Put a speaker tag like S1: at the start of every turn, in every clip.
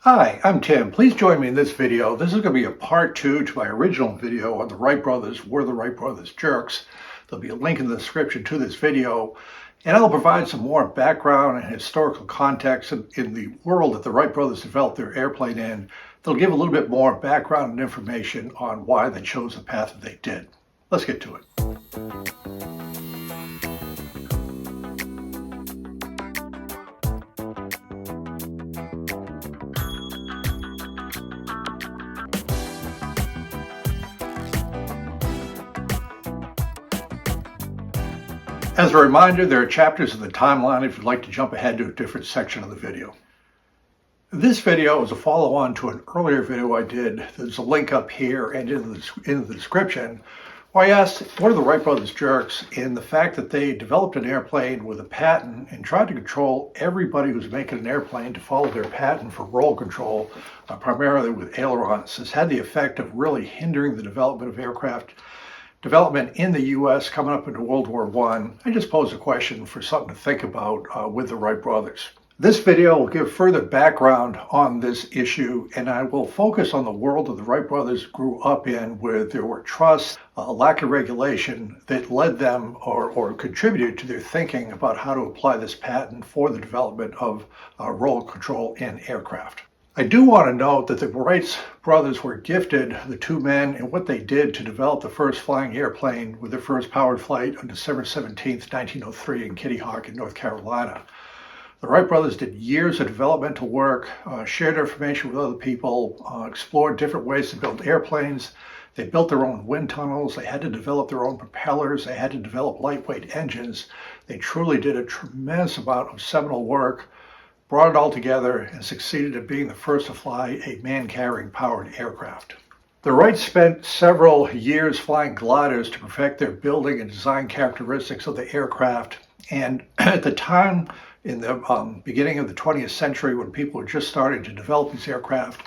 S1: Hi, I'm Tim. Please join me in this video. This is going to be a part 2 to my original video on the Wright brothers. Were the Wright brothers jerks? There'll be a link in the description to this video, and I'll provide some more background and historical context in the world that the Wright brothers developed their airplane in. They'll give a little bit more background and information on why they chose the path that they did. Let's get to it. As a reminder, there are chapters in the timeline if you'd like to jump ahead to a different section of the video. This video is a follow-on to an earlier video I did. There's a link up here and in the description where I asked, what are the Wright brothers jerks in the fact that they developed an airplane with a patent and tried to control everybody who's making an airplane to follow their patent for roll control, primarily with ailerons. This had the effect of really hindering the development of aircraft development in the U.S. coming up into World War I. I just posed a question for something to think about with the Wright brothers. This video will give further background on this issue, and I will focus on the world that the Wright brothers grew up in, where there were trusts, a lack of regulation that led them or contributed to their thinking about how to apply this patent for the development of roll control in aircraft. I do want to note that the Wright brothers were gifted, the two men, in what they did to develop the first flying airplane with their first powered flight on December 17, 1903 in Kitty Hawk in North Carolina. The Wright brothers did years of developmental work, shared information with other people, explored different ways to build airplanes. They built their own wind tunnels. They had to develop their own propellers. They had to develop lightweight engines. They truly did a tremendous amount of seminal work, brought it all together, and succeeded at being the first to fly a man-carrying powered aircraft. The Wrights spent several years flying gliders to perfect their building and design characteristics of the aircraft. And at the time, in the beginning of the 20th century, when people were just starting to develop these aircraft,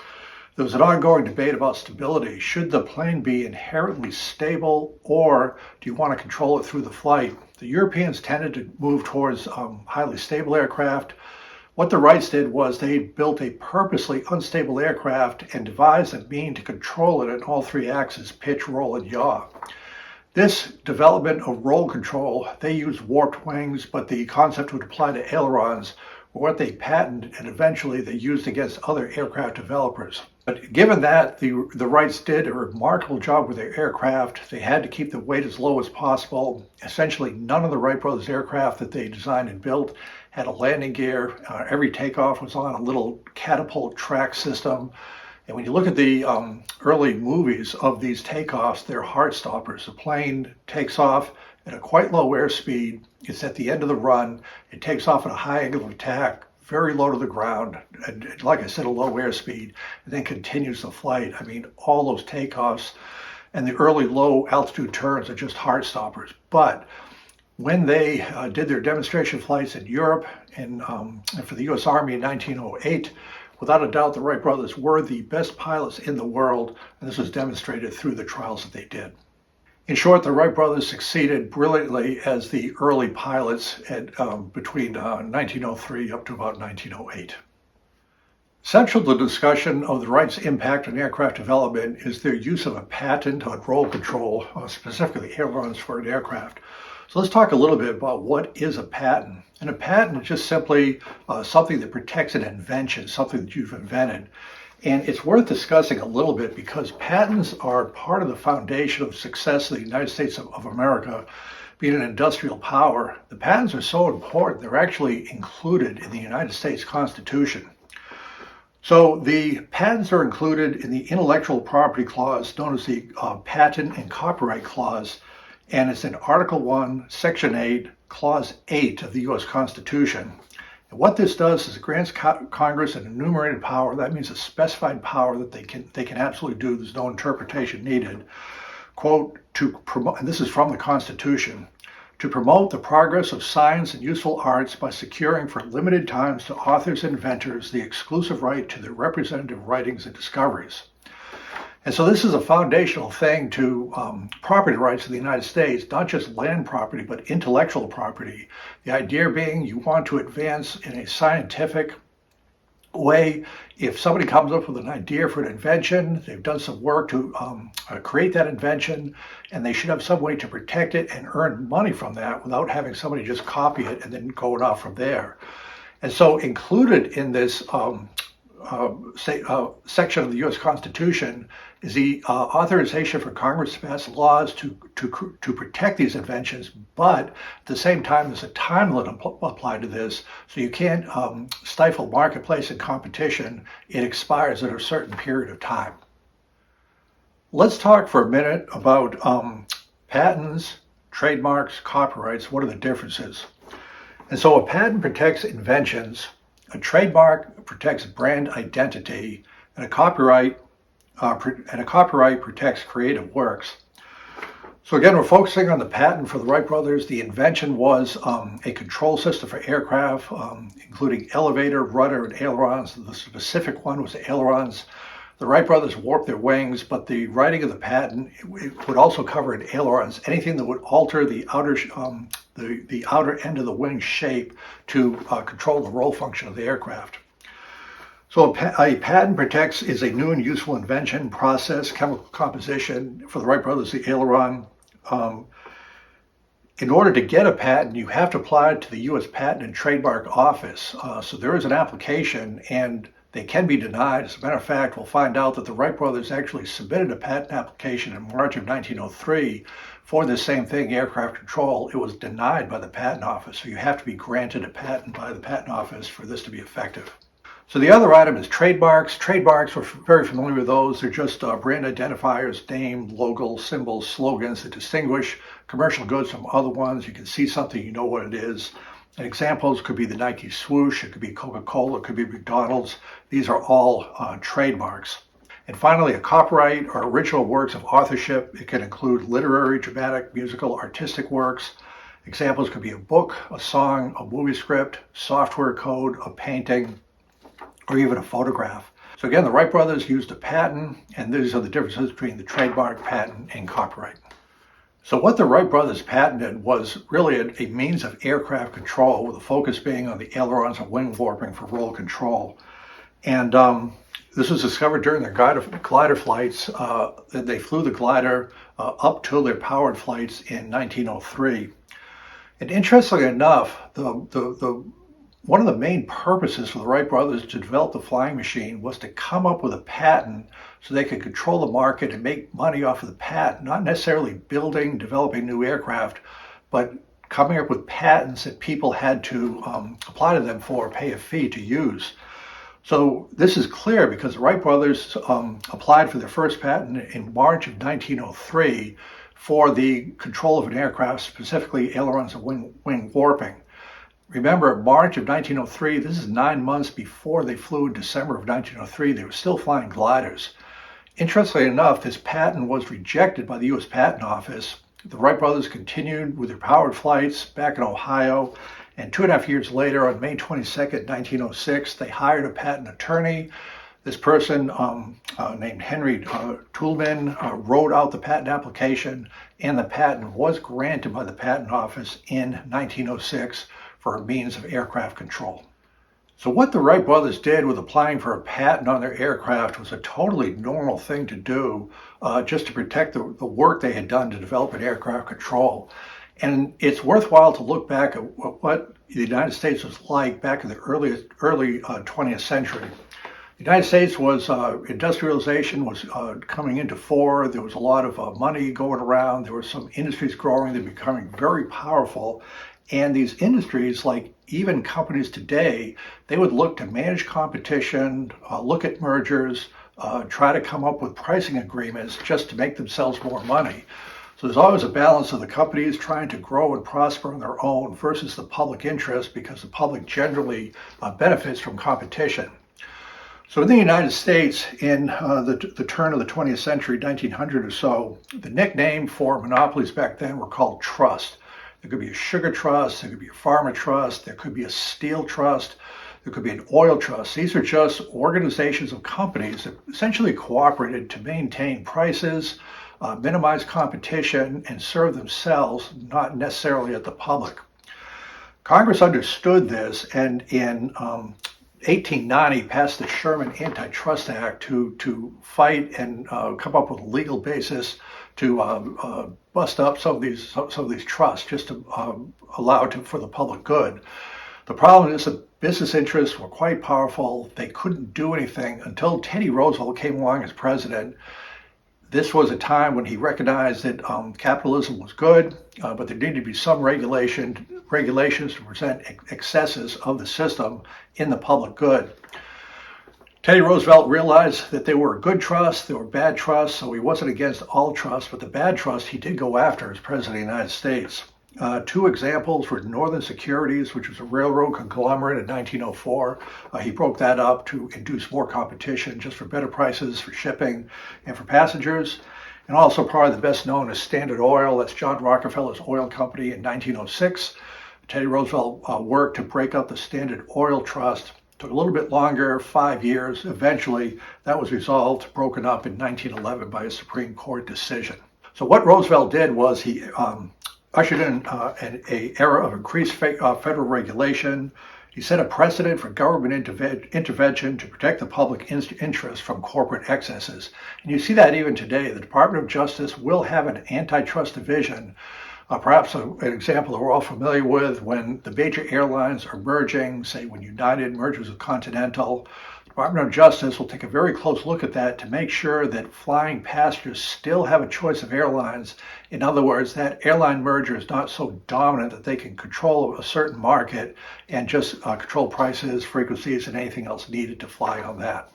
S1: there was an ongoing debate about stability. Should the plane be inherently stable, or do you want to control it through the flight? The Europeans tended to move towards highly stable aircraft. What the Wrights did was they built a purposely unstable aircraft and devised a mean to control it in all three axes: pitch, roll, and yaw. This development of roll control, they used warped wings, but the concept would apply to ailerons, what they patented and eventually they used against other aircraft developers. But given that the Wrights did a remarkable job with their aircraft, they had to keep the weight as low as possible. Essentially, none of the Wright brothers aircraft that they designed and built had a landing gear. Every takeoff was on a little catapult track system. And when you look at the early movies of these takeoffs, they're heart stoppers. The plane takes off at a quite low airspeed. It's at the end of the run. It takes off at a high angle of attack, very low to the ground, and like I said, a low airspeed, and then continues the flight. I mean, all those takeoffs and the early low altitude turns are just heart stoppers. But when they did their demonstration flights in Europe and for the U.S. Army in 1908, without a doubt, the Wright brothers were the best pilots in the world, and this was demonstrated through the trials that they did. In short, the Wright brothers succeeded brilliantly as the early pilots at, between 1903 up to about 1908. Central to the discussion of the Wrights' impact on aircraft development is their use of a patent on roll control, specifically ailerons for an aircraft. So let's talk a little bit about what is a patent. And a patent is just simply something that protects an invention, something that you've invented. And it's worth discussing a little bit because patents are part of the foundation of success of the United States of America, being an industrial power. The patents are so important, they're actually included in the United States Constitution. So the patents are included in the intellectual property clause known as the Patent and Copyright Clause, and it's in Article 1, Section 8, Clause 8 of the U.S. Constitution. And what this does is it grants Congress an enumerated power. That means a specified power that they can absolutely do. There's no interpretation needed. Quote, to promote, and this is from the Constitution, to promote the progress of science and useful arts by securing for limited times to authors and inventors the exclusive right to their representative writings and discoveries. And so this is a foundational thing to property rights in the United States, not just land property, but intellectual property. The idea being you want to advance in a scientific way, if somebody comes up with an idea for an invention, they've done some work to create that invention, and they should have some way to protect it and earn money from that without having somebody just copy it and then going off from there. And so included in this section of the U.S. Constitution is the authorization for Congress to pass laws to protect these inventions, but at the same time, there's a time limit applied to this, so you can't stifle marketplace and competition. It expires at a certain period of time. Let's talk for a minute about patents, trademarks, copyrights. What are the differences? And so a patent protects inventions, a trademark protects brand identity, and a copyright protects creative works. So again, we're focusing on the patent for the Wright brothers. The invention was a control system for aircraft, including elevator, rudder, and ailerons. The specific one was the ailerons. The Wright brothers warped their wings, but the writing of the patent it would also cover in ailerons anything that would alter the outer end of the wing shape to control the roll function of the aircraft. So a patent protects is a new and useful invention, process, chemical composition. For the Wright brothers, the aileron. In order to get a patent, you have to apply it to the U.S. Patent and Trademark Office. So there is an application, and they can be denied. As a matter of fact, we'll find out that the Wright brothers actually submitted a patent application in March of 1903 for the same thing, aircraft control. It was denied by the Patent Office. So you have to be granted a patent by the Patent Office for this to be effective. So the other item is trademarks. Trademarks, we're very familiar with those. They're just brand identifiers, name, logo, symbols, slogans that distinguish commercial goods from other ones. You can see something, you know what it is. And examples could be the Nike swoosh, it could be Coca-Cola, it could be McDonald's. These are all trademarks. And finally, a copyright are original works of authorship. It can include literary, dramatic, musical, artistic works. Examples could be a book, a song, a movie script, software code, a painting, or even a photograph. So again, the Wright brothers used a patent, and these are the differences between the trademark, patent, and copyright. So what the Wright brothers patented was really a means of aircraft control, with the focus being on the ailerons and wing warping for roll control. And this was discovered during their glider flights. They flew the glider up to their powered flights in 1903. And interestingly enough, one of the main purposes for the Wright brothers to develop the flying machine was to come up with a patent so they could control the market and make money off of the patent, not necessarily developing new aircraft, but coming up with patents that people had to apply to them for, pay a fee to use. So this is clear because the Wright brothers applied for their first patent in March of 1903 for the control of an aircraft, specifically ailerons and wing warping. Remember, March of 1903, this is 9 months before they flew in December of 1903. They were still flying gliders. Interestingly enough, this patent was rejected by the U.S. Patent Office. The Wright brothers continued with their powered flights back in Ohio, and 2.5 years later, on May 22nd, 1906, they hired a patent attorney. This person named Henry Toulmin wrote out the patent application, and the patent was granted by the Patent Office in 1906 for a means of aircraft control. So what the Wright brothers did with applying for a patent on their aircraft was a totally normal thing to do, just to protect the work they had done to develop an aircraft control. And it's worthwhile to look back at what the United States was like back in the early 20th century. The United States was, industrialization was coming into fore. There was a lot of money going around. There were some industries growing. They were becoming very powerful. And these industries, like even companies today, they would look to manage competition, look at mergers, try to come up with pricing agreements just to make themselves more money. So there's always a balance of the companies trying to grow and prosper on their own versus the public interest, because the public generally benefits from competition. So in the United States, in the turn of the 20th century, 1900 or so, the nickname for monopolies back then were called trust. There could be a sugar trust, there could be a pharma trust, there could be a steel trust, there could be an oil trust. These are just organizations of companies that essentially cooperated to maintain prices, minimize competition, and serve themselves, not necessarily at the public. Congress understood this, and in 1890 passed the Sherman Antitrust Act to fight and come up with a legal basis to bust up some of these trusts, just to allow it for the public good. The problem is that business interests were quite powerful. They couldn't do anything until Teddy Roosevelt came along as president. This was a time when he recognized that capitalism was good, but there needed to be some regulations to prevent excesses of the system in the public good. Teddy Roosevelt realized that there were good trusts, there were bad trusts, so he wasn't against all trusts, but the bad trusts he did go after as president of the United States. Two examples were Northern Securities, which was a railroad conglomerate in 1904. He broke that up to induce more competition just for better prices for shipping and for passengers. And also probably the best known is Standard Oil. That's John Rockefeller's oil company in 1906. Teddy Roosevelt worked to break up the Standard Oil Trust. Took a little bit longer, 5 years. Eventually, that was resolved, broken up in 1911 by a Supreme Court decision. So what Roosevelt did was he ushered in an era of increased federal regulation. He set a precedent for government intervention to protect the public interest from corporate excesses. And you see that even today. The Department of Justice will have an antitrust division. Perhaps an example that we're all familiar with, when the major airlines are merging, say when United merges with Continental, the Department of Justice will take a very close look at that to make sure that flying passengers still have a choice of airlines. In other words, that airline merger is not so dominant that they can control a certain market and just control prices, frequencies, and anything else needed to fly on that.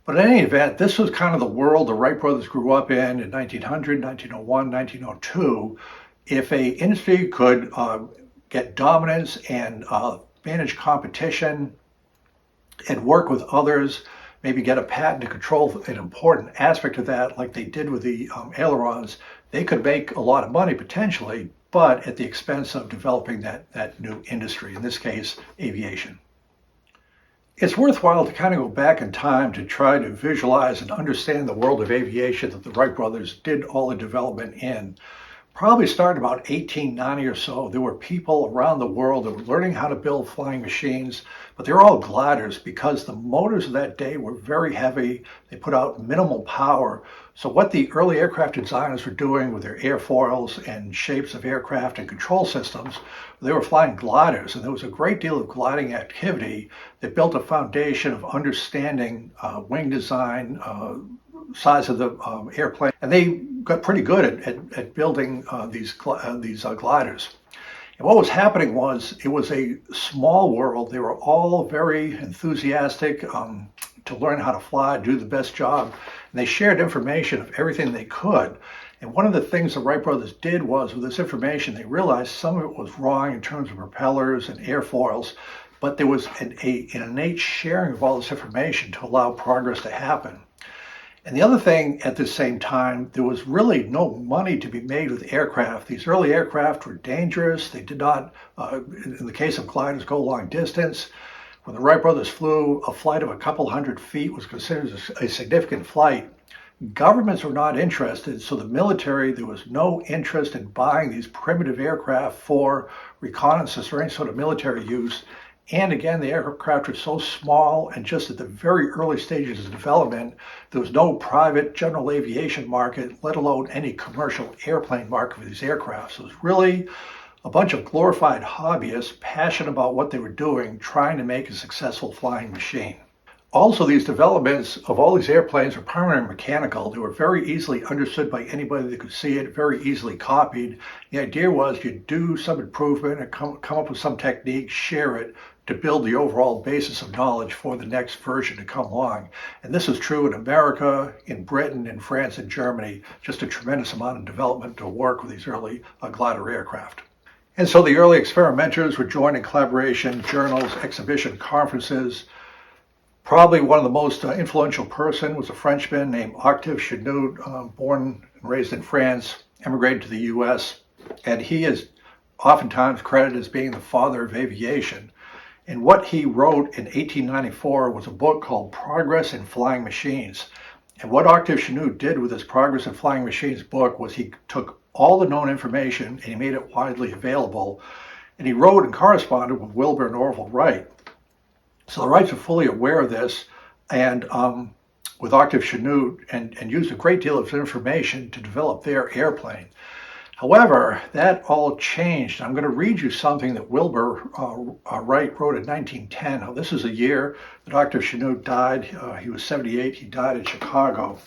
S1: But in any event, this was kind of the world the Wright brothers grew up in 1900, 1901, 1902. If a industry could get dominance and manage competition and work with others, maybe get a patent to control an important aspect of that, like they did with the ailerons, they could make a lot of money potentially, but at the expense of developing that new industry, in this case, aviation. It's worthwhile to kind of go back in time to try to visualize and understand the world of aviation that the Wright brothers did all the development in. Probably started about 1890 or so. There were people around the world that were learning how to build flying machines, but they were all gliders because the motors of that day were very heavy. They put out minimal power. So what the early aircraft designers were doing with their airfoils and shapes of aircraft and control systems, they were flying gliders, and there was a great deal of gliding activity that built a foundation of understanding wing design, size of the airplane, and they got pretty good at building these gliders. And what was happening was it was a small world. They were all very enthusiastic to learn how to fly, do the best job, and they shared information of everything they could. And one of the things the Wright brothers did was, with this information, they realized some of it was wrong in terms of propellers and airfoils, but there was an innate sharing of all this information to allow progress to happen. And the other thing, at the same time, there was really no money to be made with aircraft. These early aircraft were dangerous. They did not, in the case of gliders, go a long distance. When the Wright brothers flew, a flight of a couple hundred feet was considered a significant flight. Governments were not interested, so the military, there was no interest in buying these primitive aircraft for reconnaissance or any sort of military use. And again, the aircraft were so small, and just at the very early stages of development, there was no private general aviation market, let alone any commercial airplane market for these aircraft. So it was really a bunch of glorified hobbyists passionate about what they were doing, trying to make a successful flying machine. Also, these developments of all these airplanes were primarily mechanical. They were very easily understood by anybody that could see it, very easily copied. The idea was you do some improvement and come up with some technique, share it, to build the overall basis of knowledge for the next version to come along. And this is true in America, in Britain, in France, and Germany. Just a tremendous amount of development to work with these early glider aircraft. And so the early experimenters were joined in collaboration, journals, exhibition, conferences. Probably one of the most influential person was a Frenchman named Octave Chanute, born and raised in France, emigrated to the US, and he is oftentimes credited as being the father of aviation. And what he wrote in 1894 was a book called Progress in Flying Machines. And what Octave Chanute did with his Progress in Flying Machines book was he took all the known information and he made it widely available. And he wrote and corresponded with Wilbur and Orville Wright. So the Wrights are fully aware of this, and with Octave Chanute, and used a great deal of information to develop their airplane. However, that all changed. I'm going to read you something that Wilbur Wright wrote in 1910. Now, this is a year that Octave Chanute died. He was 78. He died in Chicago.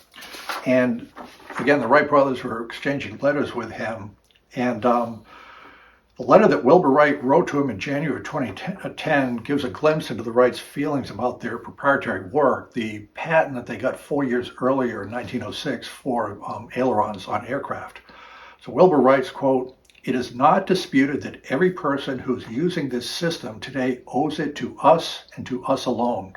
S1: And again, the Wright brothers were exchanging letters with him. And the letter that Wilbur Wright wrote to him in January 2010 gives a glimpse into the Wrights' feelings about their proprietary work, the patent that they got 4 years earlier in 1906 for ailerons on aircraft. So Wilbur writes, quote, "It is not disputed that every person who's using this system today owes it to us and to us alone.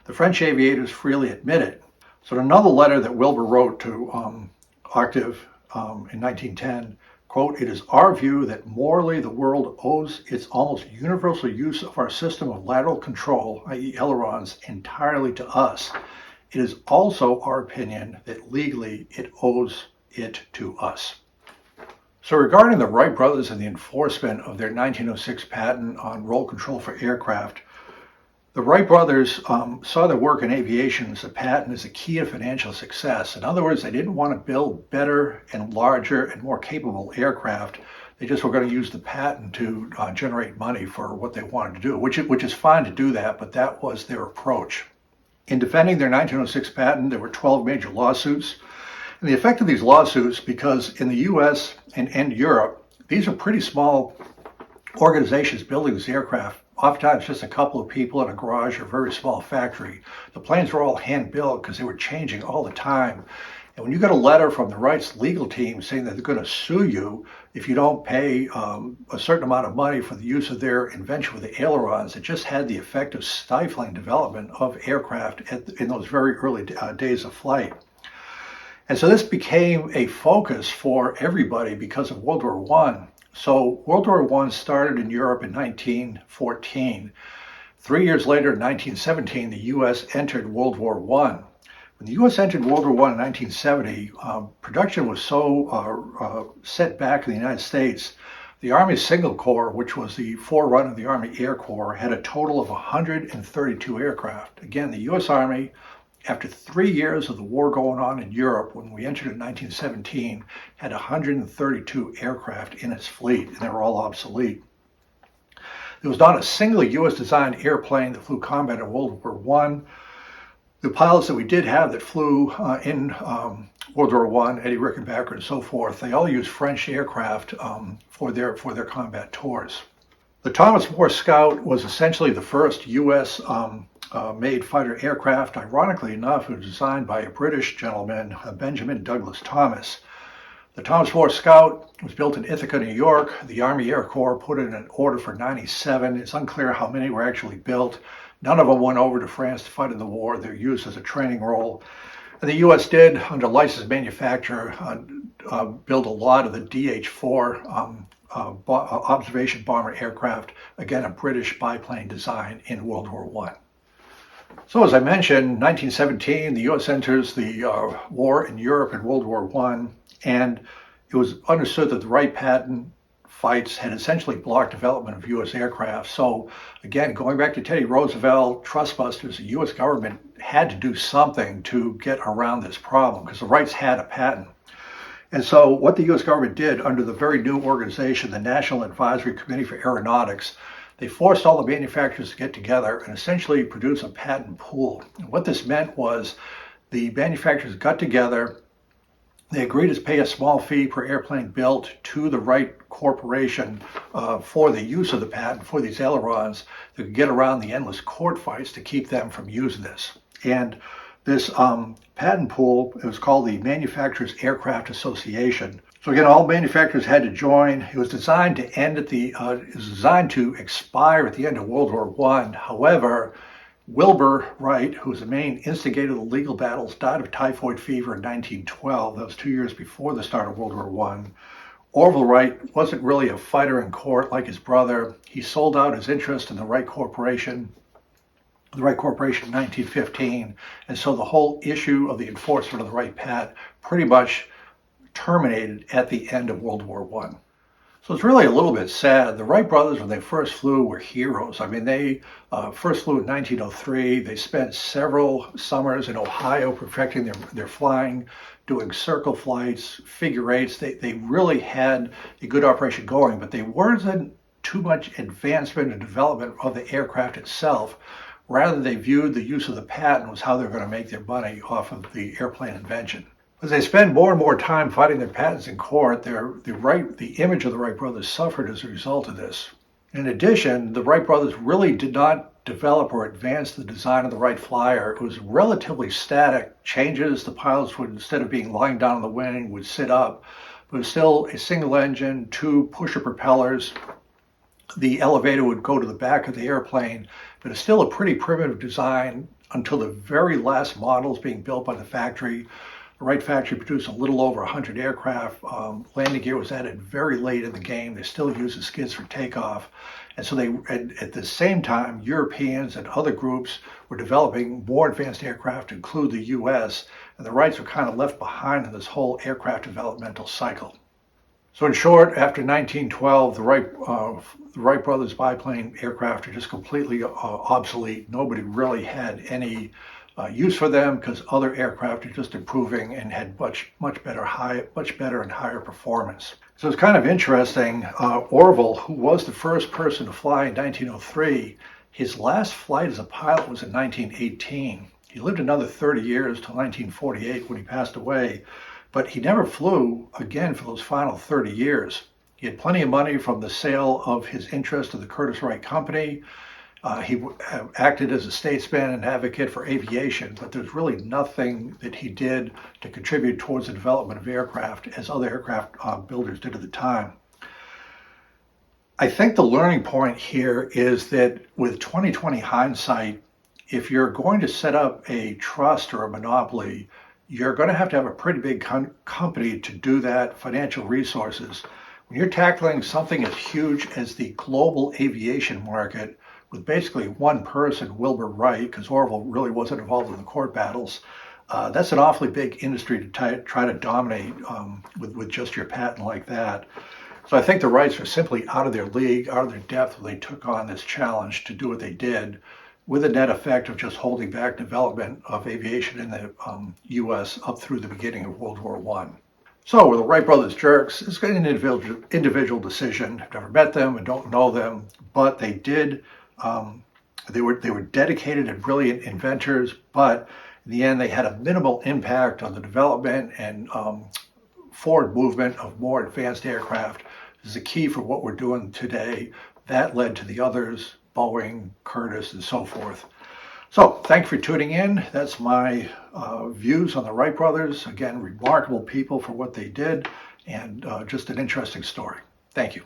S1: The French aviators freely admit it." So in another letter that Wilbur wrote to Octave in 1910, quote, "It is our view that morally the world owes its almost universal use of our system of lateral control, i.e. ailerons, entirely to us. It is also our opinion that legally it owes it to us." So regarding the Wright brothers and the enforcement of their 1906 patent on roll control for aircraft, the Wright brothers saw their work in aviation as a patent as a key to financial success. In other words, they didn't want to build better and larger and more capable aircraft. They just were going to use the patent to generate money for what they wanted to do, which is fine to do that, but that was their approach. In defending their 1906 patent, there were 12 major lawsuits. And the effect of these lawsuits, because in the US and Europe, these are pretty small organizations building these aircraft, oftentimes just a couple of people in a garage or a very small factory. The planes were all hand-built because they were changing all the time. And when you get a letter from the Wrights legal team saying that they're going to sue you if you don't pay a certain amount of money for the use of their invention with the ailerons, it just had the effect of stifling development of aircraft in those very early days of flight. And so this became a focus for everybody because of World War I. So World War I started in Europe in 1914. 3 years later, in 1917, the U.S. entered World War I. When the U.S. entered World War I in 1970, production was so set back in the United States. The Army Single Corps, which was the forerunner of the Army Air Corps, had a total of 132 aircraft. Again, the U.S. Army, after 3 years of the war going on in Europe, when we entered in 1917, had 132 aircraft in its fleet, and they were all obsolete. There was not a single U.S.-designed airplane that flew combat in World War I. The pilots that we did have that flew in World War I, Eddie Rickenbacker and so forth, they all used French aircraft for their combat tours. The Thomas Moore Scout was essentially the first U.S. Made fighter aircraft. Ironically enough, it was designed by a British gentleman, Benjamin Douglas Thomas. The Thomas Moore Scout was built in Ithaca, New York. The Army Air Corps put in an order for 97. It's unclear how many were actually built. None of them went over to France to fight in the war. They're used as a training role. And the U.S. did, under licensed manufacturer, build a lot of the DH-4 observation bomber aircraft, again, a British biplane design in World War I. So as I mentioned, 1917, the U.S. enters the war in Europe in World War I, and it was understood that the Wright patent fights had essentially blocked development of U.S. aircraft. So again, going back to Teddy Roosevelt, trustbusters, the U.S. government had to do something to get around this problem because the Wrights had a patent. And so what the U.S. government did under the very new organization, the National Advisory Committee for Aeronautics, they forced all the manufacturers to get together and essentially produce a patent pool. And what this meant was the manufacturers got together, they agreed to pay a small fee per airplane built to the Wright Corporation for the use of the patent for these ailerons. They could get around the endless court fights to keep them from using this. And this patent pool, it was called the Manufacturers Aircraft Association. So again, all manufacturers had to join. It was designed to it was designed to expire at the end of World War I. However, Wilbur Wright, who was the main instigator of the legal battles, died of typhoid fever in 1912. That was 2 years before the start of World War I. Orville Wright wasn't really a fighter in court like his brother. He sold out his interest in the Wright Corporation in 1915. And so the whole issue of the enforcement of the Wright patent pretty much terminated at the end of World War I. So it's really a little bit sad. The Wright brothers, when they first flew, were heroes. I mean, they first flew in 1903. They spent several summers in Ohio perfecting their flying, doing circle flights, figure eights. They really had a good operation going, but they weren't too much advancement and development of the aircraft itself. Rather, they viewed the use of the patent was how they're going to make their money off of the airplane invention. As they spend more and more time fighting their patents in court, the image of the Wright brothers suffered as a result of this. In addition, the Wright brothers really did not develop or advance the design of the Wright Flyer. It was relatively static changes. The pilots would, instead of being lying down on the wing, would sit up. But it was still a single engine, two pusher propellers. The elevator would go to the back of the airplane, but it's still a pretty primitive design until the very last models being built by the factory. The Wright factory produced a little over 100 aircraft. Landing gear was added very late in the game. They still use the skids for takeoff. And so at the same time, Europeans and other groups were developing more advanced aircraft to include the US, and the Wrights were kind of left behind in this whole aircraft developmental cycle. So in short, after 1912, the Wright brothers biplane aircraft are just completely obsolete. Nobody really had any use for them because other aircraft are just improving and had much better and higher performance. So it's kind of interesting. Orville, who was the first person to fly in 1903, his last flight as a pilot was in 1918. He lived another 30 years till 1948 when he passed away, but he never flew again for those final 30 years. He had plenty of money from the sale of his interest in the Curtiss-Wright Company. He acted as a statesman and advocate for aviation, but there's really nothing that he did to contribute towards the development of aircraft as other aircraft builders did at the time. I think the learning point here is that with 2020 hindsight, if you're going to set up a trust or a monopoly, you're going to have a pretty big company to do that, financial resources. When you're tackling something as huge as the global aviation market, with basically one person, Wilbur Wright, because Orville really wasn't involved in the court battles, that's an awfully big industry to try to dominate with just your patent like that. So I think the Wrights are simply out of their league, out of their depth when they took on this challenge to do what they did, with the net effect of just holding back development of aviation in the U.S. up through the beginning of World War I. So were the Wright brothers jerks? It's an individual decision. I've never met them and don't know them, but they did. They were dedicated and brilliant inventors, but in the end, they had a minimal impact on the development and forward movement of more advanced aircraft. This is the key for what we're doing today. That led to the others, Boeing, Curtiss, and so forth. So thanks for tuning in. That's my views on the Wright brothers. Again, remarkable people for what they did, and just an interesting story. Thank you.